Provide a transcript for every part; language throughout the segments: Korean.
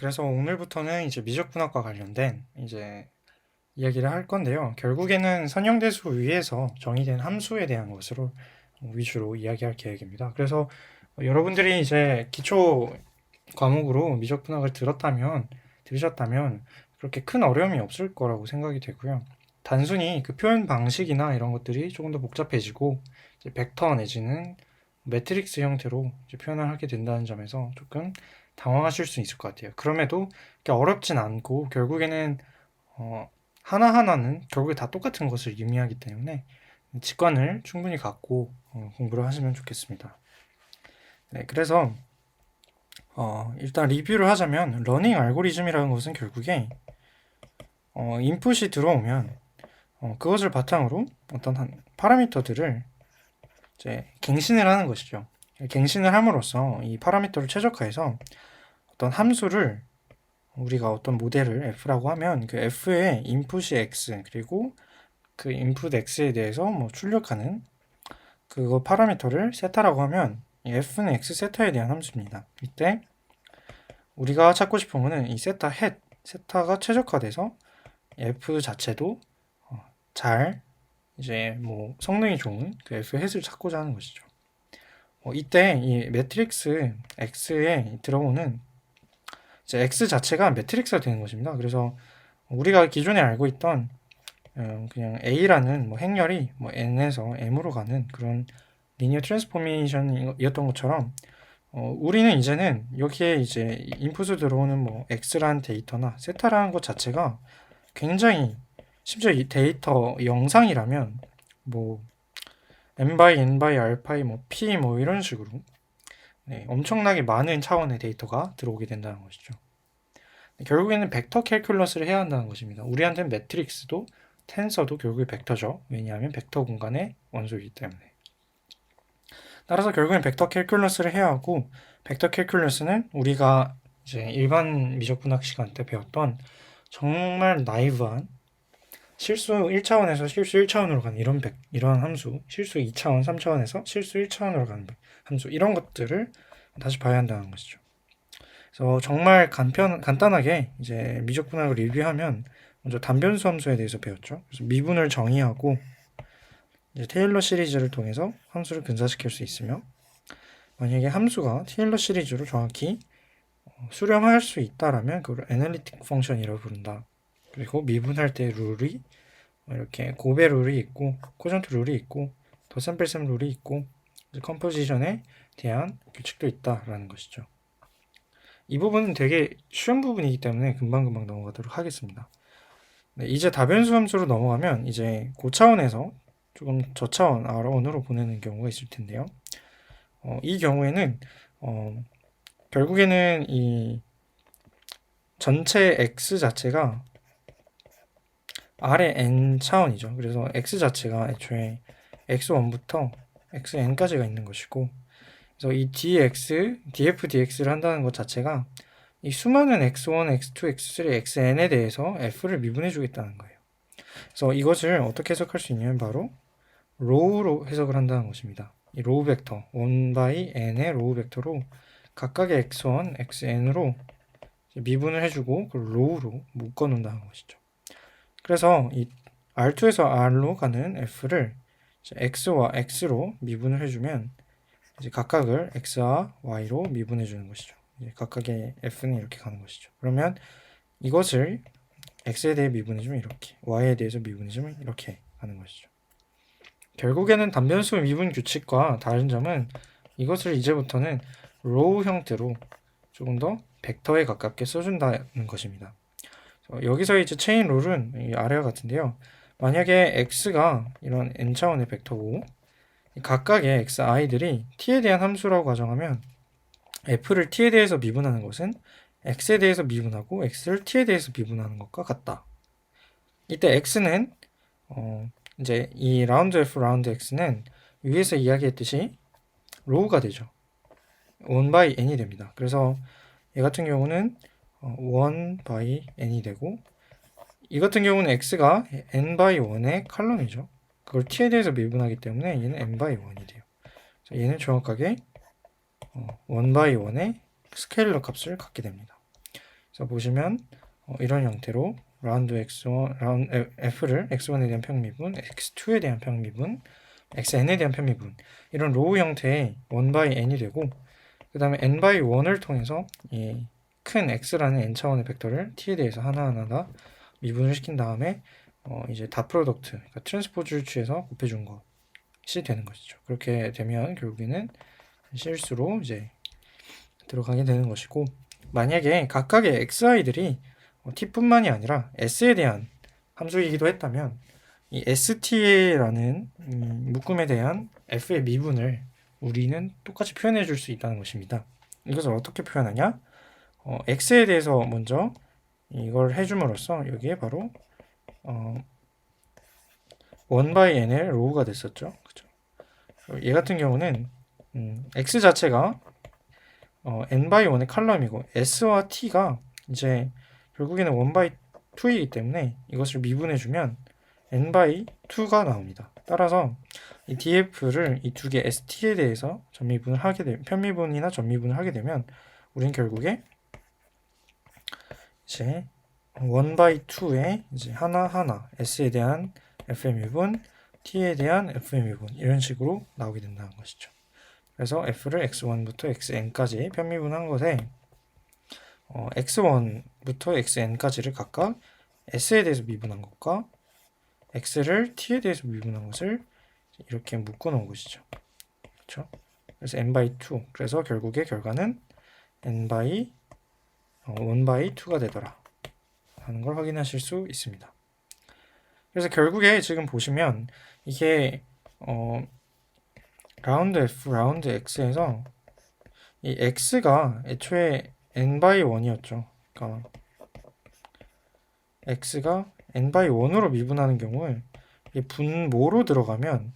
그래서 오늘부터는 이제 미적분학과 관련된 이제 이야기를 할 건데요. 결국에는 선형대수 위에서 정의된 함수에 대한 것으로 위주로 이야기할 계획입니다. 그래서 여러분들이 이제 기초 과목으로 미적분학을 들으셨다면 그렇게 큰 어려움이 없을 거라고 생각이 되고요. 단순히 그 표현 방식이나 이런 것들이 조금 더 복잡해지고 이제 벡터 내지는 매트릭스 형태로 이제 표현을 하게 된다는 점에서 조금 당황하실 수 있을 것 같아요. 그럼에도 이렇게 어렵진 않고 결국에는 하나하나는 결국에 다 똑같은 것을 의미하기 때문에 직관을 충분히 갖고 공부를 하시면 좋겠습니다. 네, 그래서 일단 리뷰를 하자면 러닝 알고리즘이라는 것은 결국에 인풋이 들어오면 그것을 바탕으로 어떤 한 파라미터들을 이제 갱신을 하는 것이죠. 갱신을 함으로써 이 파라미터를 최적화해서 어떤 함수를 우리가 어떤 모델을 f라고 하면 그 f의 인풋이 x 그리고 그 인풋 x에 대해서 뭐 출력하는 그거 파라미터를 세타라고 하면 이 f는 x 세타에 대한 함수입니다. 이때 우리가 찾고 싶은 거는 이 세타 헷 세타가 최적화돼서 f 자체도 잘 이제 뭐 성능이 좋은 그 f 헷을 찾고자 하는 것이죠. 이때 이 매트릭스 x에 들어오는 이제 x 자체가 매트릭스가 되는 것입니다. 그래서 우리가 기존에 알고 있던 그냥 a라는 뭐 행렬이 뭐 n에서 m으로 가는 그런 리니어 트랜스포메이션이었던 것처럼 우리는 이제는 여기에 이제 인풋으로 들어오는 뭐 x라는 데이터나 세타라는 것 자체가 굉장히 심지어 이 데이터 영상이라면 뭐 n by n by r 파이 뭐 p 뭐 이런 식으로 네, 엄청나게 많은 차원의 데이터가 들어오게 된다는 것이죠. 결국에는 벡터 캘큘러스를 해야 한다는 것입니다. 우리한테는 매트릭스도 텐서도 결국에 벡터죠. 왜냐하면 벡터 공간의 원소이기 때문에. 따라서 결국엔 벡터 캘큘러스를 해야 하고 벡터 캘큘러스는 우리가 이제 일반 미적분학 시간 때 배웠던 정말 나이브한 실수 1차원에서 실수 1차원으로 가는 이런 함수, 실수 2차원, 3차원에서 실수 1차원으로 가는 함수 이런 것들을 다시 봐야 한다는 것이죠. 그래서 정말 간단하게 이제 미적분학을 리뷰하면 먼저 단변수 함수에 대해서 배웠죠. 그래서 미분을 정의하고 이제 테일러 시리즈를 통해서 함수를 근사시킬 수 있으며 만약에 함수가 테일러 시리즈로 정확히 수렴할 수 있다라면 그걸 애널리틱 펑션이라고 부른다. 그리고 미분할 때 룰이 이렇게 고배 룰이 있고 코전트 룰이 있고 더샘플샘 룰이 있고 컴포지션에 대한 규칙도 있다라는 것이죠. 이 부분은 되게 쉬운 부분이기 때문에 금방금방 넘어가도록 하겠습니다. 네, 이제 다변수 함수로 넘어가면 이제 고차원에서 조금 저차원 R1으로 보내는 경우가 있을 텐데요. 이 경우에는 결국에는 이 전체 x 자체가 R의 n 차원이죠. 그래서 x 자체가 애초에 x1부터 xn까지가 있는 것이고 그래서 이 dx, df, dx를 한다는 것 자체가 이 수많은 x1, x2, x3, xn에 대해서 f를 미분해 주겠다는 거예요. 그래서 이것을 어떻게 해석할 수 있냐면 바로 로우로 해석을 한다는 것입니다. 이 로우 벡터 1 by n의 로우 벡터로 각각의 x1, xn으로 미분을 해주고 그걸 로우로 묶어 놓는다는 것이죠. 그래서 이 R2에서 R로 가는 f를 x와 x로 미분을 해주면 이제 각각을 x와 y로 미분해 주는 것이죠. 각각의 f는 이렇게 가는 것이죠. 그러면 이것을 x에 대해 미분해주면 이렇게, y에 대해서 미분해주면 이렇게 가는 것이죠. 결국에는 단변수 미분 규칙과 다른 점은 이것을 이제부터는 로우 형태로 조금 더 벡터에 가깝게 써준다는 것입니다. 여기서 이제 체인 룰은 아래와 같은데요. 만약에 x가 이런 n차원의 벡터고 각각의 xi들이 t에 대한 함수라고 가정하면 f를 t에 대해서 미분하는 것은 x에 대해서 미분하고 x를 t에 대해서 미분하는 것과 같다. 이때 x는 이제 이 라운드 f 라운드 x는 위에서 이야기했듯이 로우가 되죠. 1 by n이 됩니다. 그래서 얘 같은 경우는 1 by n이 되고 이 같은 경우는 x가 n by 1의 칼럼이죠. 그걸 t에 대해서 미분하기 때문에 얘는 n by 1이 돼요. 얘는 정확하게 1 by 1의 스케일러 값을 갖게 됩니다. 그래서 보시면 이런 형태로 라운드 x1, 라운드 f를 x1에 대한 평미분, x2에 대한 평미분, xn에 대한 평미분 이런 로우 형태의 1/n이 되고 그 다음에 n/1을 통해서 이 큰 x라는 n 차원의 벡터를 t에 대해서 하나하나 다 미분을 시킨 다음에 이제 다 프로덕트, 그러니까 트랜스포즈를 취해서 곱해준 것이 되는 것이죠. 그렇게 되면 결국에는 실수로 이제 들어가게 되는 것이고 만약에 각각의 xi들이 t뿐만이 아니라 s에 대한 함수이기도 했다면 이 st라는 묶음에 대한 f의 미분을 우리는 똑같이 표현해 줄 수 있다는 것입니다. 이것을 어떻게 표현하냐? x에 대해서 먼저 이걸 해줌으로써 여기에 바로 1/n의 로우가 됐었죠. 그죠? 얘 같은 경우는 x 자체가 n/1의 칼럼이고 s와 t가 이제 결국에는 1/2이기 때문에 이것을 미분해주면 n/2가 나옵니다. 따라서 이 df를 이 두 개 st에 대해서 전미분을 하게 되면 편미분이나 전미분을 하게 되면 우리는 결국에 이제 1/2의 이제 하나하나 s에 대한 f의 미분, t에 대한 f의 미분 이런 식으로 나오게 된다는 것이죠. 그래서 f를 x1부터 xn까지 편미분한 것에 x1부터 xn까지를 각각 s에 대해서 미분한 것과 x를 t에 대해서 미분한 것을 이렇게 묶어 놓은 것이죠. 그렇죠? 그래서 n/2. 그래서 결국의 결과는 n/1/2가 되더라 하는 걸 확인하실 수 있습니다. 그래서 결국에 지금 보시면 이게 라운드 f, 라운드 x에서 이 x가 애초에 n/1이었죠. 그러니까 x가 n/1으로 미분하는 경우에 분모로 들어가면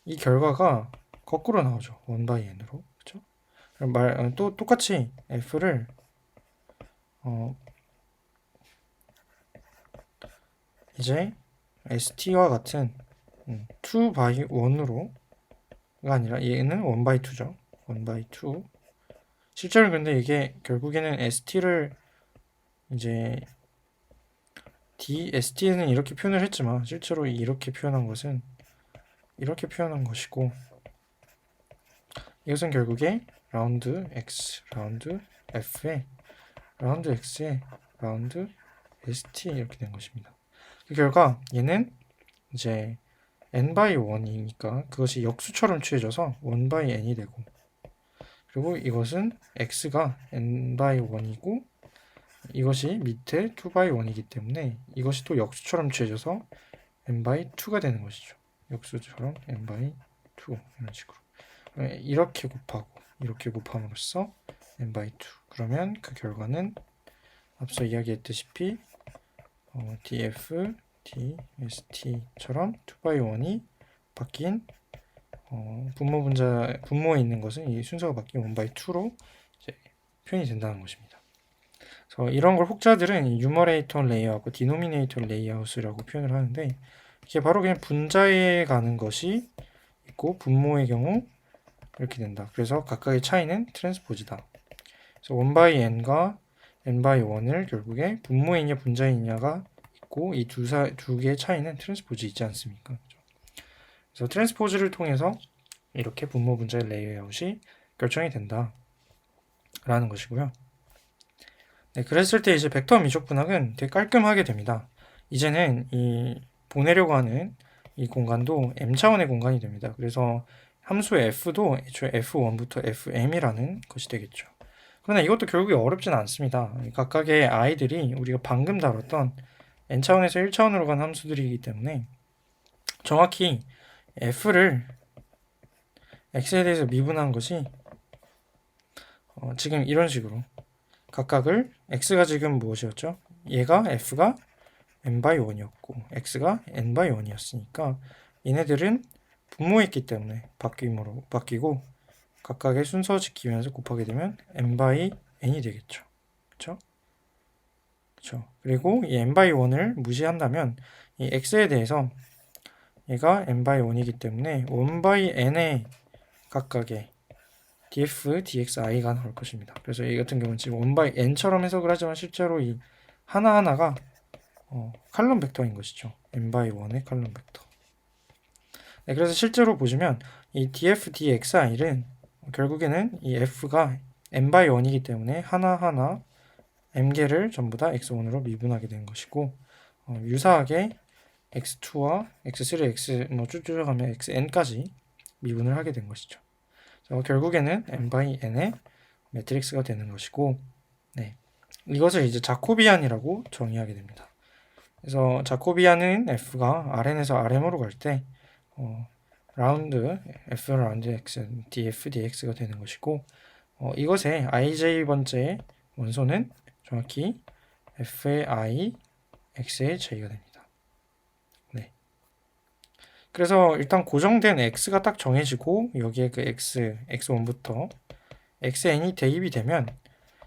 이 결과가 거꾸로 나오죠. 1/n으로. 그렇죠? 또 똑같이 f를 이제 st와 같은 2/1으로가 아니라 얘는 1/2죠. 1/2. 실제로 근데 이게 결국에는 st를 이제 st는 이렇게 표현을 했지만 실제로 이렇게 표현한 것은 이렇게 표현한 것이고 이것은 결국에 라운드 x, 라운드 f에 라운드 x에 라운드 st 이렇게 된 것입니다. 그 결과 얘는 이제 n/1이니까 그것이 역수처럼 취해져서 1/n이 되고 그리고 이것은 x가 n/1이고 이것이 밑에 2/1이기 때문에 이것이 또 역수처럼 취해져서 n/2가 되는 것이죠. 역수처럼 n/2 이런 식으로 이렇게 곱하고 이렇게 곱함으로써 n/2 그러면 그 결과는 앞서 이야기했다시피 df, dst처럼 2/1이 바뀐 분모에 있는 것은 이 순서가 바뀐 1/2로 이제 표현이 된다는 것입니다. 그래서 이런 걸 혹자들은 뉴머레이터 레이아웃하고 디노미네이터 레이아웃이라고 표현을 하는데 이게 바로 그냥 분자에 가는 것이 있고 분모의 경우 이렇게 된다. 그래서 각각의 차이는 트랜스포즈다. 그래서 1/n과 n/1을 결국에 분모이냐 분자이냐가 있고 이 두 개의 차이는 트랜스포즈 있지 않습니까? 그래서 트랜스포즈를 통해서 이렇게 분모 분자의 레이아웃이 결정이 된다 라는 것이고요. 네, 그랬을 때 이제 벡터 미적 분학은 되게 깔끔하게 됩니다. 이제는 이 보내려고 하는 이 공간도 m차원의 공간이 됩니다. 그래서 함수의 f도 애초에 f1부터 fm이라는 것이 되겠죠. 그러나 이것도 결국에 어렵진 않습니다. 각각의 i들이 우리가 방금 다뤘던 n차원에서 1차원으로 간 함수들이기 때문에 정확히 f를 x에 대해서 미분한 것이 지금 이런 식으로 각각을 x가 지금 무엇이었죠? 얘가 f가 n/1이었고 x가 n/1이었으니까 얘네들은 분모했기 때문에 바뀌고 각각의 순서 지키면서 곱하게 되면 n/n이 되겠죠. 그렇죠? 그렇죠. 그리고 이 n/1을 무시한다면 이 x에 대해서 얘가 n/1이기 때문에 1/n의 각각의 df dxi가 나올 것입니다. 그래서 이 같은 경우는 지금 1/n처럼 해석을 하지만 실제로 이 하나하나가 칼럼 벡터인 것이죠. n/1의 칼럼 벡터. 네, 그래서 실제로 보시면 이 df dxi는 결국에는 이 f가 n/1이기 때문에 하나하나 m개를 전부 다 x1으로 미분하게 되는 것이고, 유사하게 x2와 x3, x 뭐 쭉쭉 가면 xn까지 미분을 하게 된 것이죠. 결국에는 n/n의 매트릭스가 되는 것이고, 네, 이것을 이제 자코비안이라고 정의하게 됩니다. 그래서 자코비안은 f가 Rn에서 Rm으로 갈 때 라운드 f 라운드 x df dx가 되는 것이고, 이것의 ij번째 원소는 정확히 f의 i x의 j가 됩니다. 네. 그래서 일단 고정된 x가 딱 정해지고 여기에 그 x1부터 xn이 대입이 되면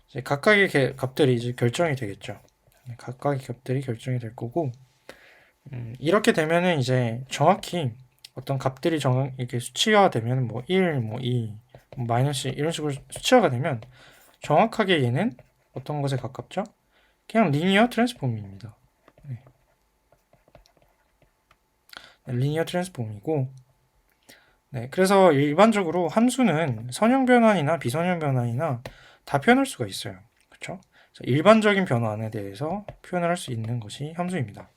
이제 각각의 값들이 이제 결정이 되겠죠. 각각의 값들이 결정이 될 거고, 이렇게 되면은 이제 정확히 어떤 값들이 이렇게 수치화되면 뭐 1, 뭐 2, 뭐 마이너스 이런 식으로 수치화가 되면 정확하게 얘는 어떤 것에 가깝죠? 그냥 리니어 트랜스폼입니다. 네. 리니어 트랜스폼이고, 네, 그래서 일반적으로 함수는 선형 변환이나 비선형 변환이나 다 표현할 수가 있어요. 그렇죠? 일반적인 변환에 대해서 표현을 할 수 있는 것이 함수입니다.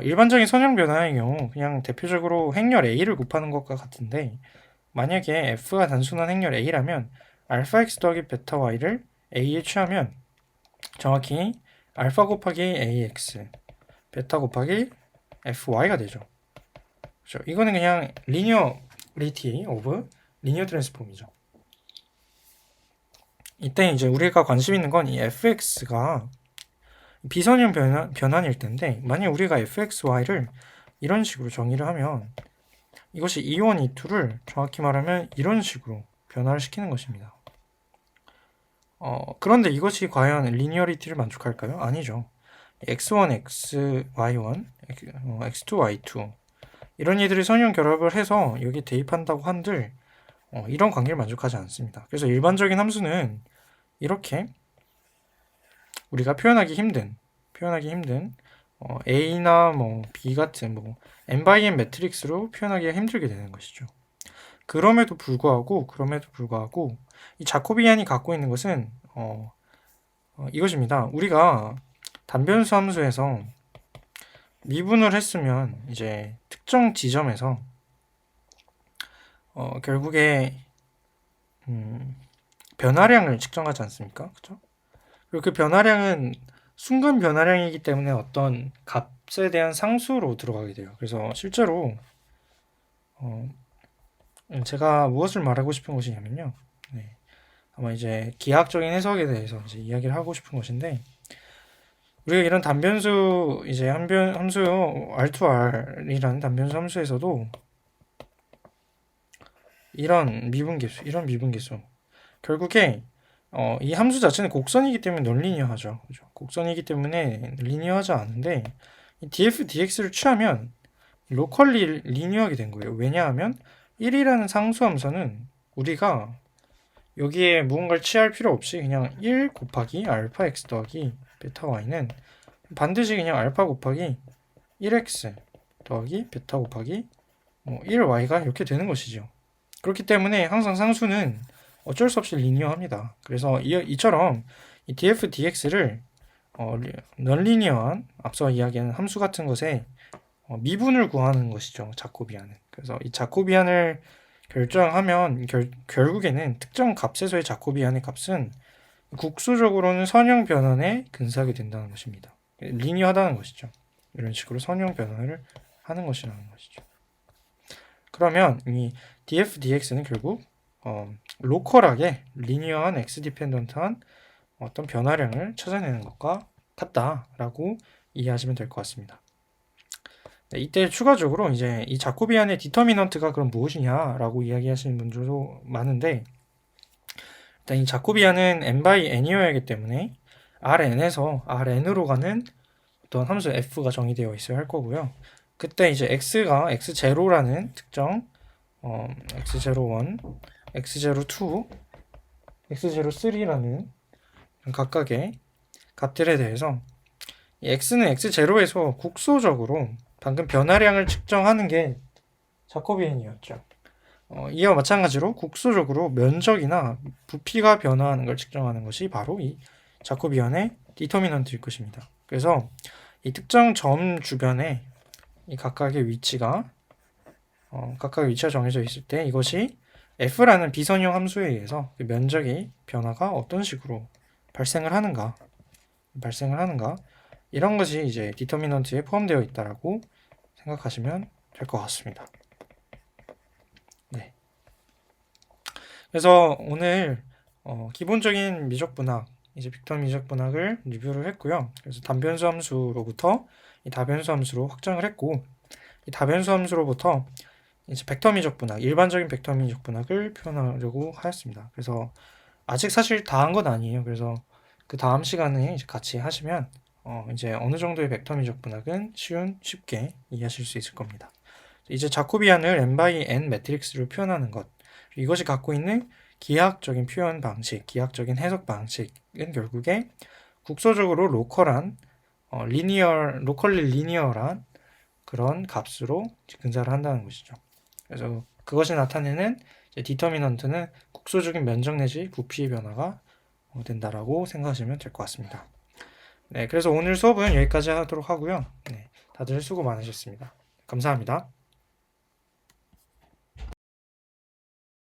일반적인 선형 변환의 경우 그냥 대표적으로 행렬 a를 곱하는 것과 같은데, 만약에 f가 단순한 행렬 a라면 알파 x 더하기 베타 y를 a에 취하면 정확히 알파 곱하기 ax, 베타 곱하기 fy가 되죠. 그렇죠? 이거는 그냥 리니어리티 오브 리니어 트랜스폼이죠. 이때 이제 우리가 관심 있는 건 이 fx가 비선형 변환일 텐데, 만약 우리가 fxy를 이런 식으로 정의를 하면 이것이 e1, e2를 정확히 말하면 이런 식으로 변화를 시키는 것입니다. 그런데 이것이 과연 리니어리티를 만족할까요? 아니죠. x1, xy1, x2, y2 이런 얘들이 선형 결합을 해서 여기 대입한다고 한들 이런 관계를 만족하지 않습니다. 그래서 일반적인 함수는 이렇게 우리가 표현하기 힘든 A나 뭐 B 같은 뭐 n/n 매트릭스로 표현하기가 힘들게 되는 것이죠. 그럼에도 불구하고 이 자코비안이 갖고 있는 것은 이것입니다. 우리가 단변수 함수에서 미분을 했으면 이제 특정 지점에서 결국에 변화량을 측정하지 않습니까? 그렇죠? 그리고 그 변화량은 순간 변화량이기 때문에 어떤 값에 대한 상수로 들어가게 돼요. 그래서 실제로 제가 무엇을 말하고 싶은 것이냐면요. 네, 아마 이제 기하학적인 해석에 대해서 이제 이야기를 하고 싶은 것인데, 우리가 이런 단변수 이제 함수 R2R이라는 단변수 함수에서도 이런 미분계수 결국에 이 함수 자체는 곡선이기 때문에 넌리니어하죠. 그죠? 곡선이기 때문에 리니어하지 않은데 이 df dx를 취하면 로컬리 리니어하게 된 거예요. 왜냐하면 1이라는 상수함수는 우리가 여기에 무언가를 취할 필요 없이 그냥 1 곱하기 알파 x 더하기 베타 y는 반드시 그냥 알파 곱하기 1x 더하기 베타 곱하기 1y가 이렇게 되는 것이죠. 그렇기 때문에 항상 상수는 어쩔 수 없이 리니어합니다. 그래서 이처럼 이 df dx를 넌리니어한 앞서 이야기한 함수 같은 것에 미분을 구하는 것이죠. 자코비안은. 그래서 이 자코비안을 결정하면 결국에는 특정 값에서의 자코비안의 값은 국수적으로는 선형 변환에 근사하게 된다는 것입니다. 리니어하다는 것이죠. 이런 식으로 선형 변환을 하는 것이라는 것이죠. 그러면 이 df dx는 결국 로컬하게 리니어한 x 디펜던트한 어떤 변화량을 찾아내는 것과 같다라고 이해하시면 될 것 같습니다. 네, 이때 추가적으로 이제 이 자코비안의 디터미넌트가 그럼 무엇이냐라고 이야기하시는 분들도 많은데, 일단 이 자코비안은 n/n이어야 하기 때문에 Rn에서 Rn으로 가는 어떤 함수 f가 정의되어 있어야 할 거고요. 그때 이제 x가 x0라는 특정 x01 x02, x03라는 각각의 값들에 대해서 이 x는 x0에서 국소적으로 방금 변화량을 측정하는 게 자코비안이었죠. 이와 마찬가지로 국소적으로 면적이나 부피가 변화하는 걸 측정하는 것이 바로 이 자코비안의 디터미넌트일 것입니다. 그래서 이 특정 점 주변에 이 각각의 위치가 정해져 있을 때 이것이 f라는 비선형 함수에 의해서 그 면적의 변화가 어떤 식으로 발생을 하는가 이런 것이 이제 디터미넌트에 포함되어 있다라고 생각하시면 될 것 같습니다. 네. 그래서 오늘 기본적인 미적분학, 이제 빅터 미적분학을 리뷰를 했고요. 그래서 단변수 함수로부터 이 다변수 함수로 확장을 했고, 이 다변수 함수로부터 이제 벡터 미적분학, 일반적인 벡터 미적분학을 표현하려고 하였습니다. 그래서 아직 사실 다 한 건 아니에요. 그래서 그 다음 시간에 이제 같이 하시면 이제 어느 정도의 벡터 미적분학은 쉽게 이해하실 수 있을 겁니다. 이제 자코비안을 n by n 매트릭스로 표현하는 것, 이것이 갖고 있는 기하학적인 표현 방식, 기하학적인 해석 방식은 결국에 국소적으로 로컬한 로컬리 리니어란 그런 값으로 근사를 한다는 것이죠. 그래서 그것이 나타내는 디터미넌트는 국소적인 면적 내지 부피의 변화가 된다라고 생각하시면 될 것 같습니다. 네, 그래서 오늘 수업은 여기까지 하도록 하고요. 네, 다들 수고 많으셨습니다. 감사합니다.